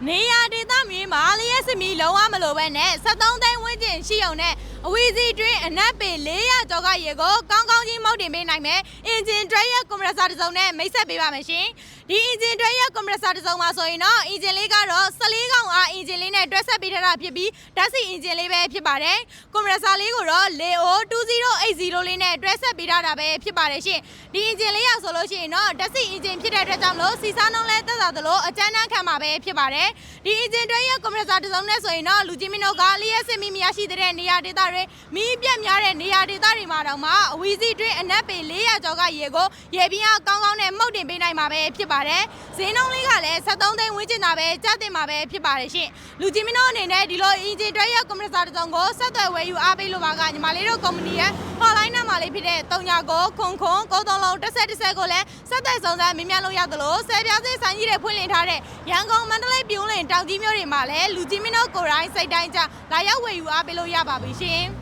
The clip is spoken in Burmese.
နေရာဒေသမြေမှာလျှက်စစ်မီလုံးဝမလိုပဲနဲ့73သိန်းဝန်းကျင်ရှိုံနဲ့အဝီစီတွင်အနက်ပေ400ကျော်ကရေကိုကောင်းကောင်းကြီးမောက်တင်ပေးနိုင်မယ်အင်ဂျင်ဒရရဲ့ကွန်ပရက်ဆာတစ်စုံနဲ့မိတ်ဆက်ပေးပါမယ်ရှင်ဒီအင်ဂျင်ဒရရဲ့ကွန်ပရက်ဆာတစ်စုံမှာဆိုရင်တော့အင်ဂျင်လေးကတော့14ကောင်အားအင်ဂျင်လေးနဲ့တွဲဆက်ပေးထားတာဖြစ်ပြီးဓာတ်ဆီအင်ဂျင်လေးပဲဖြစ်ပါတယ်ကွန်ပရက်ဆာလေးကိုတော့ Leo 2080လေးနဲ့တွဲဆက်ပေးထားတာပဲဖြစ်ပါတယ်ရှင်ဒီအင်ဂျင်လေးရဆိုလို့ရှိရင်တော့ဓာတ်ဆီအင်ဂျင်ဖြစ်တဲ့အတွက်ကြောင့်လို့စီစားနှုန်းလဲသက်သာသလိုအကျန်းတန်းခံမှာပဲဖြစ်ပါတယ်ဒီအင်ဂျင်ဒရရဲ့ကွန်ပရက်ဆာတစ်စုံနဲ့ဆိုရင်တော့လူကြီးမင်းတို့ကလျှက်စစ်မီမရရှိတဲ့နေရာဒေသတွေမီးပြတ်များတဲ့နေရာဒေသတွေမှာတော့မှအဝီစီတွင်အနက်ပေ400ကျော်ကရေကိုရေပြင်းအားကောင်းကောင်းနဲ့မှုတ်တင်ပေးနိုင်မှာပဲဖြစ်ပါတယ်ဈေးနှုန်းလေးကလည်း73သိန်းဝန်းကျင်သာပဲကျတင်မှာပဲဖြစ်ပါတယ်ရှင်လူကြီးမင်းတို့အနေနဲ့ဒီလိုအင်ဂျင်ဒရရဲ့ကွန်ပရက်ဆာတစ်စုံကိုဆက်သွယ်ဝယ်ယူအားပေးလို့ပါကညီမလေးတို့ကုမ္ပဏီရဲ့ hotline နံပါတ်လေးဖြစ်တဲ့3999931010ကိုလည်းဆက်သွယ်စုံစမ်းမြင်မြန်လို့ရသလိုဆယ်ပြားစေးဆိုင်ကြီးတွေဖွင့်လှစ်ထားတဲ့ရန်ကုန်မန္တလေးပြုံးလင်တောင်ကြီးမြို့တွေမှာလည်းလူကြီးမင်းတို့ကိုယ်တိုင်စိတ်တိုင်းကြလာရောက်ဝယ်ယူအားပေးလို့ရပါပြီရှင်